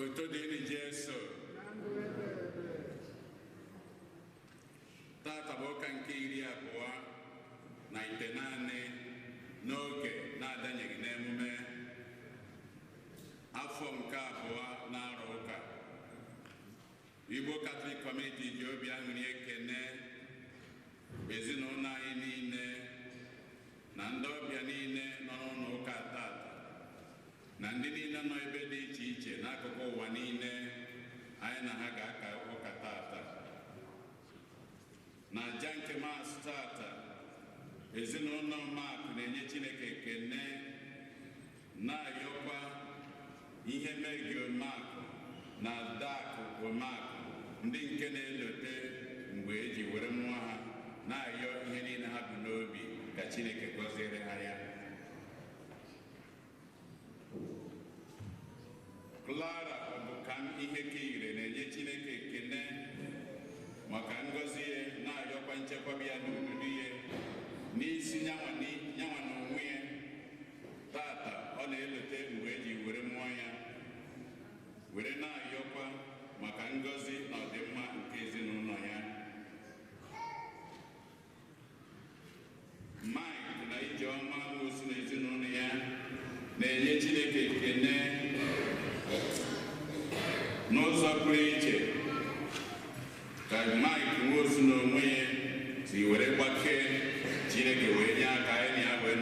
Otodini Jesu. Tata boka nke iri abụọ na itenaanị n'oge na-adanyeghị n'emume afọ nke abụọ na-arụ ụka. Igbo Catholic Community ji obi aṅụrị ekene ezinụlọ anyị niile na ndị ọbịa niile nọ n'ụlọ ụka tata na ndị niile nọ ebe dị iche iche n'akụkụ ụwa niile anyị na ha ga-aka ụka tata. Na aja nke maasị tata, ezinụlọ Mark na-enye Chineke ekene na-ayọkwa ihe megio Mark na Adakụ Mark ndị nke na-elote mgbe eji were mmụọ ha na-ayọ ihe niile ha bụ n'obi ka Chineke gọziere ha ya. Clara Ọbụkam ihe Kire na-enye Chineke ekene maka ngọzi ya na-ayọkwa nchekwaba ya n'ududu ya n'isi nyanwa n'onwe ya. Tata ọ na-elote mgbe eji were mmụọ ya were na-ayọkwa maka ngọzi na ọdịmma nke ezinụlọ ya. Mike na Ijeọma Nwosu na ezinụlọ ya na-enye Chineke ekene n'ụzọ pụrụ iche ka Mike Nwosu n'onwe ya si were gbakee Chineke wee nye aka anyị na ya wee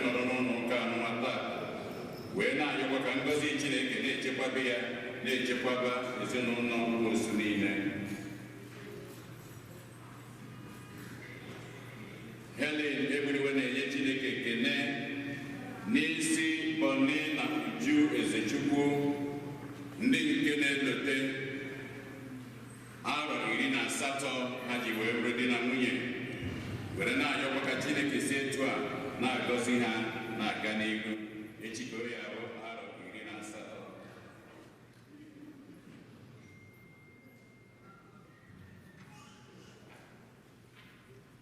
nọrọ n'ụlọ ụka anụnwa taa wee na-ayọkwa ka ngọzi Chineke na-echekwaba ya na-echekwaba ezinụlọ Nwosu niile. Helen Egburiwe na-enye Chineke ekene n'isi Boni na Uju Ezechukwu ndị nke na-elote arọ 18 ha ji wee bụrụ di na nwunye were na-ayọkwa ka Chineke si etu a na-agọzi ha na-aga n'ihu. Echikọrọ ya bụ arọ 18.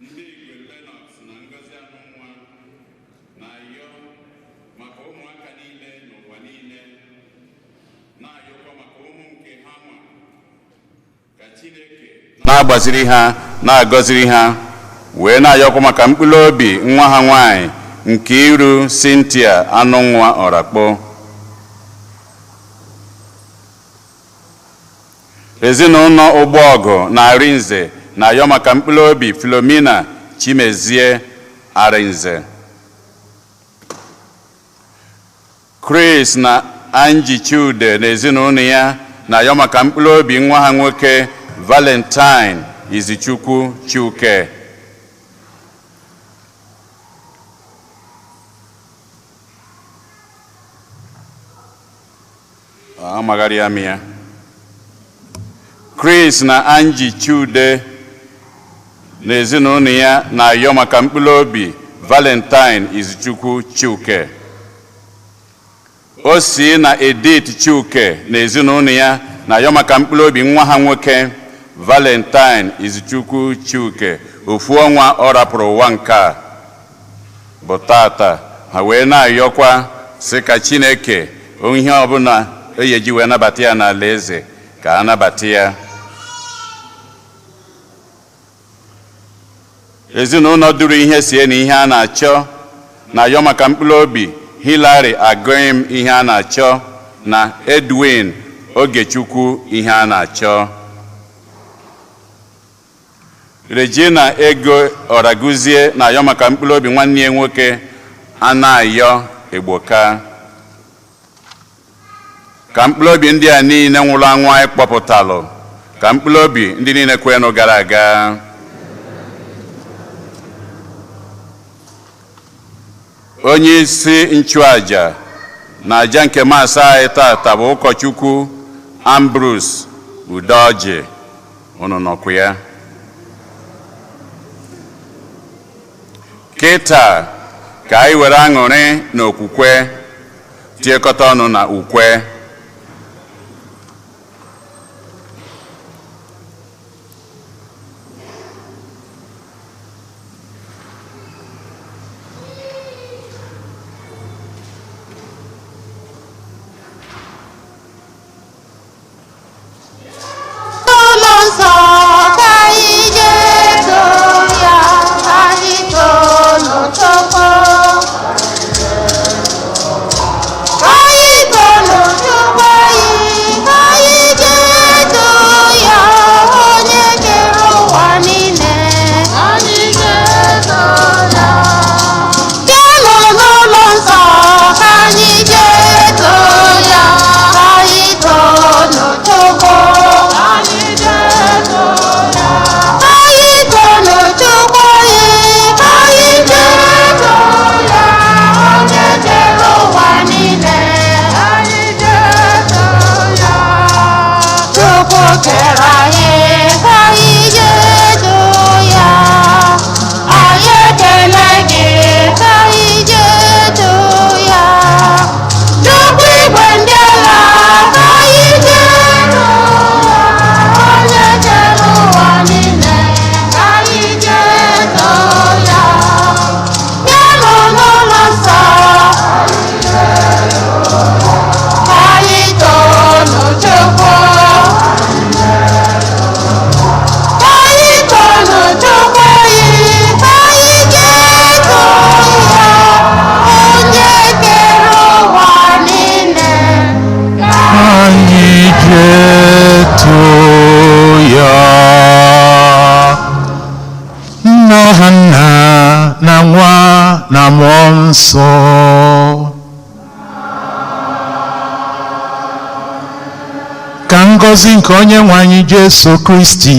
Ndị Igwe Lennox na Ngozi Anụnwa na-ayọ maka ụmụaka niile n'ụwa niile na-ayọkwa maka ụmụ nke ha nwa ka Chineke na-agbaziri ha na-agọziri ha wee na-ayọkwa maka mkpụrụ obi nwa ha nwanyị nke iru Cynthia Anụnwa Ọrakpọ. Ezinụlọ Ụgbọọgụ na Arinze na-ayọ maka mkpụrụ obi Philomena Chimezie Arinze. Chris na Angie Chude na ezinụlọ ya na-ayọ maka mkpụrụ obi nwa ha nwoke Valentine Izichukwu Chuke. Amagariamia. Chris na Angie Chude na ezinụlọ ya na-ayọ maka mkpụrụ obi Valentine Izichukwu Chuke. Osi na Edith Chuke na ezinụlọ ya na-ayọ maka mkpụrụ obi nwa ha nwoke Valentine Izichukwu Chuke. Ofu ọnwa ọ rapụrụ ụwa nke a bụ tata ha wee na-ayọkwa sị ka Chineke ihe ọbụla eji wee nabata ya n'ala eze ka a nabata ya. Ezinụlọ duru ihe sie na ihe a na-achọ na-ayọ maka mkpụrụ obi Hilary Agoim ihe a na-achọ na Edwin Ogechukwu ihe a na-achọ. Regina Ego Oraguzie na-ayọ maka mkpụrụ obi nwanne ya nwoke Anayo Egboka. Ka mkpụrụ obi ndị a niile nwụrụ anwụ anyị kpọpụtalụ ka mkpụrụ obi ndị niile kwenụ gara aga. Onye isi nchụaja na aja nke maasị anyị tata bụ ụkọchukwu Ambrose Udoji. Unu nọkwa ya. Kịta ka anyị were aṅụrị na okwukwe tiekọta ọnụ na ukwe. na mmụọ nsọ. Ka ngọzi nke Onyenwe anyị Jesu Kristi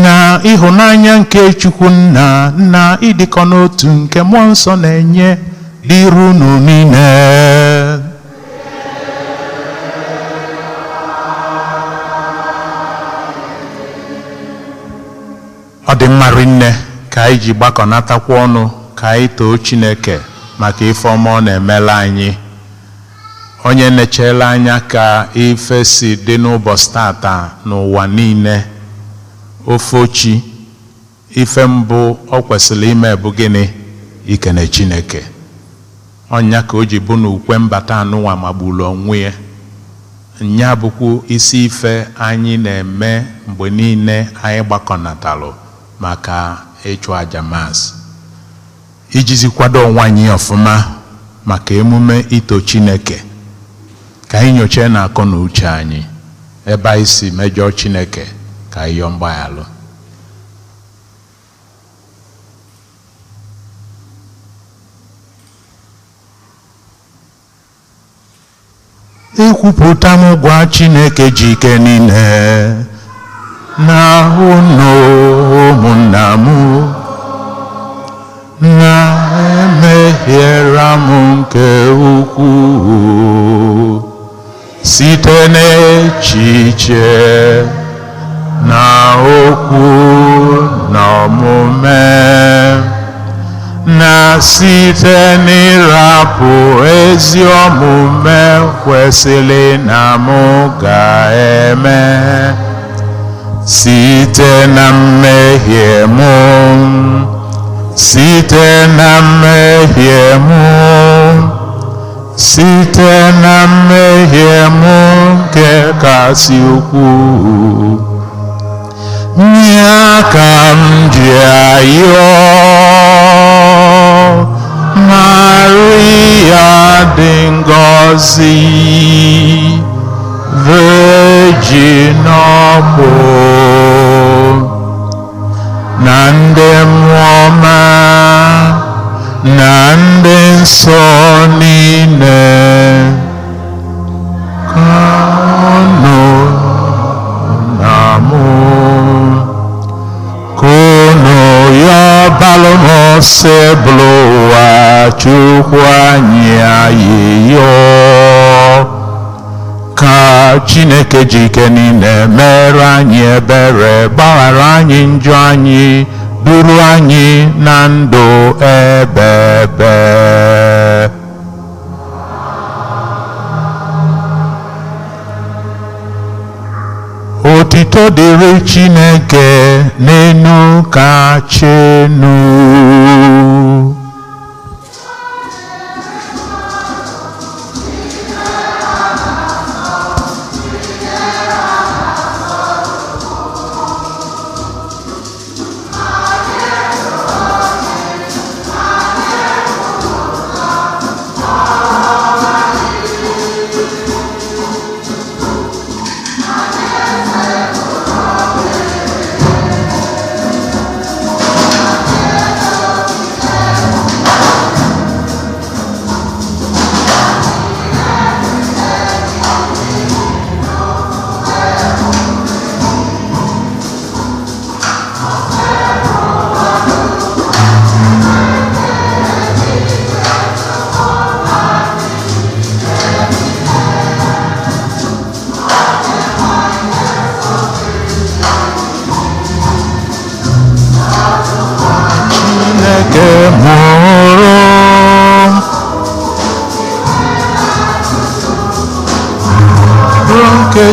na ịhụnanya nke Chukwu Nna na ịdịkọ n'otu nke mmụọ nsọ na-enye dịrị unu niile. Ọ dị mma rinne ka anyị ji gbakọnatakwa ọnụ ka anyị too Chineke maka ife ọma ọ na-emela anyị. Onye na-echela anya ka ife si dị n'ụbọchị tata n'ụwa niile ofochi, ife mbụ ọ kwesịrị ime bụ gịnị? Ikene Chineke. Ọnya ka o ji bụ n'ukwe mbata anụnwa magburu onwe ya. Nya bụkwa isi ife anyị na-eme mgbe niile anyị gbakọnatalụ maka ịchụ aja Maasị, ijizi kwado onwe anyị ọfụma maka emume ito Chineke. Ka anyị nyochie na akọ na uche anyị ebe anyị si mejọọ Chineke ka anyị yọọ mgbaghara. Ekwupụta m gwa Chineke ji ike niile na unu ụmụnna m na-emehiera m nke ukwuu site n'echiche na okwu na omume na site n'ịrapụ ezi omume kwesịrị na m ga-eme site na mmehie m, site na mmehie m, site na mmehie m nke kasị ukwuu. Nye aka m ji ayọ Maria dị ngọzi, Virgin ọbụ na ndị mmụọ ọma na ndị nsọ niile ka unu na mụ ka unu yọbalụ m ọsọ bụrụ ụwa Chukwu anyị ayịyọ. Ka Chineke ji ike niile mere anyị ebere, gbaghara anyị njọ anyị, duru anyị na ndụ ebebe. Otito dịrị Chineke n'enu kacha enu.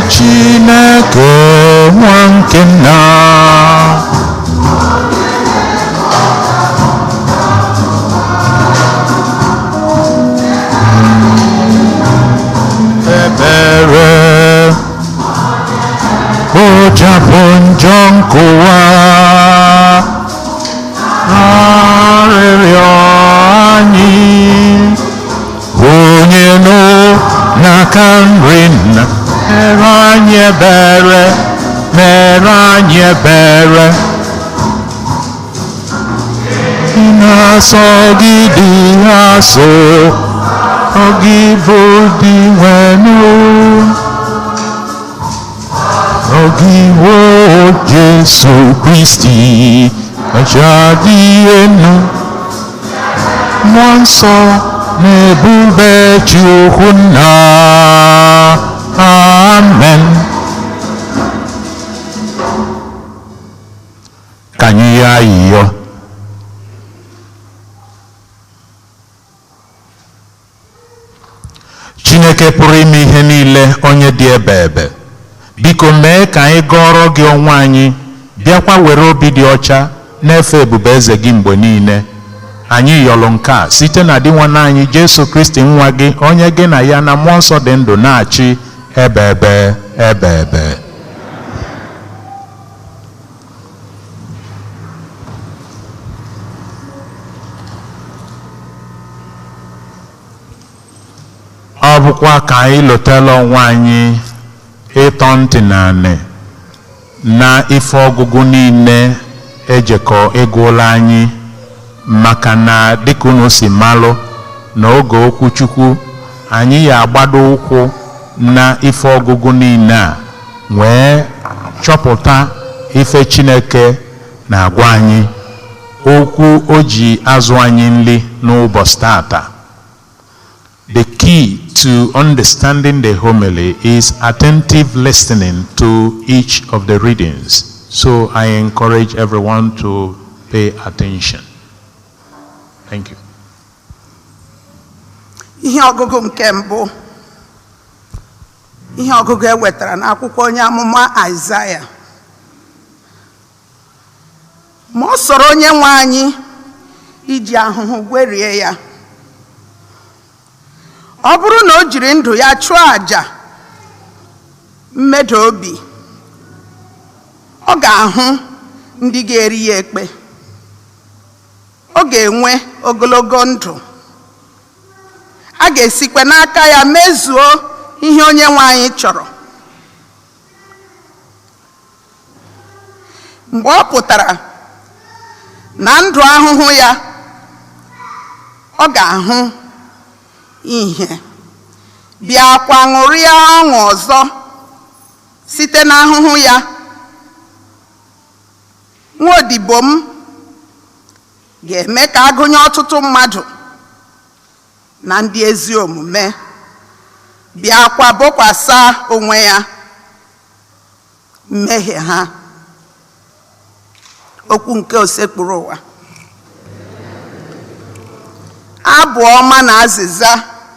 Chineke nwa nke nna ebere kpochapụ njọ nkụwa arịrịọ anyị onye nọ n'aka nri nna mere anyị ebere, mere anyị ebere. sọgide asọ ogivo dị nwenu ogiwo Jesu Kristi ajadi enu mmụọ nsọ na-ebube Chukwu nna. Amen. Ka anyị yọọ ayịyọ. Chineke pụrụ ime ihe niile, onye dị ebe biko mee ka anyị gọrọ gị onwe anyị, bịakwa were obi dị ọcha na-efe ebube eze gị mgbe niile. Anyị yọrọ nke a site na dị nwanne anyị Jesu Kristi nwa gị, onye gị na ya na mmụọ nsọ dị ndụ na-achị ebe. Ọ bụkwa ka anyị lotela onwe anyị ịtọ ntị n'anị na ife ọgụgụ niile ejekọ egwuola anyị, maka na dịka unu si malụ n'oge okwu Chukwu anyị ya agbado ụkwụ na ife ọgụgụ niile a wee chọpụta ife Chineke na-agwa anyị, okwu o ji azụ anyị nri n'ụbọchị tata. The key to understanding the homily is attentive listening to each of the readings. So I encourage everyone to pay attention. Thank you. Ihe ọgụgụ nke mbụ, ihe ọgụgụ ewetara n'akwụkwọ onye amụma Aịzaya. Ma ọ sọrọ onye nwe anyị iji ahụhụ gwerie ya. Ọ bụrụ na o jiri ndụ ya chụọ àjà mmeda obi, ọ ga-ahụ ndị ga-eri ya ekpe. Ọ ga-enwe ogologo ndụ. A ga-esikwa n'aka ya mezuo ihe onye nwe anyị chọrọ. Mgbe ọ pụtara na ndụ ahụhụ ya, ọ ga-ahụ ihe, bịakwa ṅụrịa ọṅụ ọzọ site n'ahụhụ ya. Nwaodibo m ga-eme ka agụnye ọtụtụ mmadụ na ndị ezi omume, bịakwa bokwasa onwe ya mmehie ha. Okwu nke osekpuru ụwa. Abụ ọma na azịza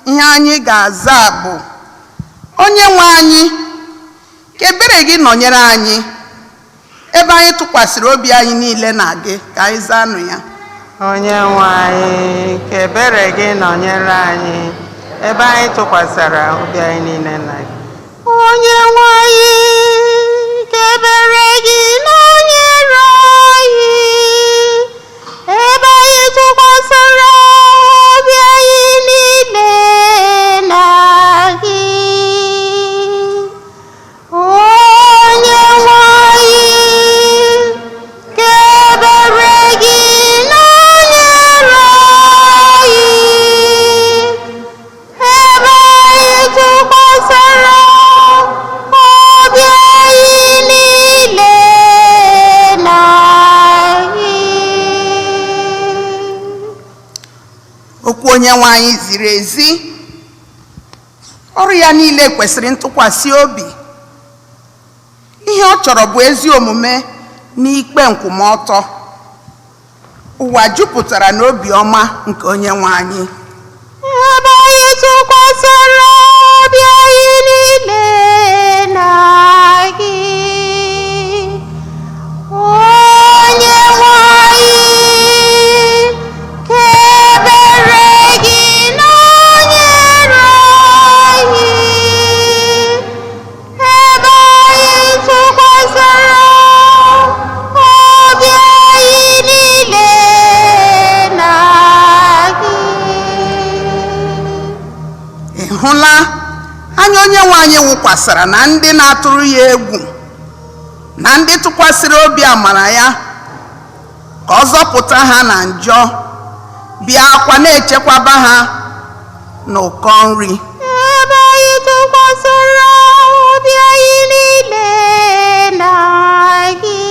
ihe anyị ga-aza bụ, onye nwe anyị, ka ebere gị nọnyere anyị ebe anyị tụkwasịrị obi anyị niile na gị. Ka anyị zanụ ya. Onye nwe anyị, ka ebere gị nọnyere anyị ebe anyị tụkwasịrị obi anyị niile na gị. Onye nwe anyị, ka ebere gị nọnyere anyị ebe anyị tụkwasịrị obi anyị niile na gị. Onye nwe anyị, ka ebere gị nọnyere anyị ebe anyị tụkwasịrị obi anyị niile na gị. Okwu onye nwe anyị ziri ezi. Ọrụ ya niile kwesịrị ntụkwasị obi. Ihe ọ chọrọ bụ ezi omume na ikpe nkwụmọtọ. Ụwa jupụtara n'obi ọma nke onye nwe anyị. Ebe anyị tụkwasịrị obi anyị niile na gị. Onye nwe anyị, ka ebere gị nọnyere anyị ebe anyị tụkwasịrị obi anyị niile na gị. Ị hụla anya onye nwe anyị wụkwasịrị na ndị na-atụrụ ya egwu, na ndị tụkwasịrị obi amara ya, ka ọ zọpụta ha na njọ bịakwa na-echekwaba ha n'ụkọ nri. ebe anyị tụkwasịrị obi anyị niile na gị.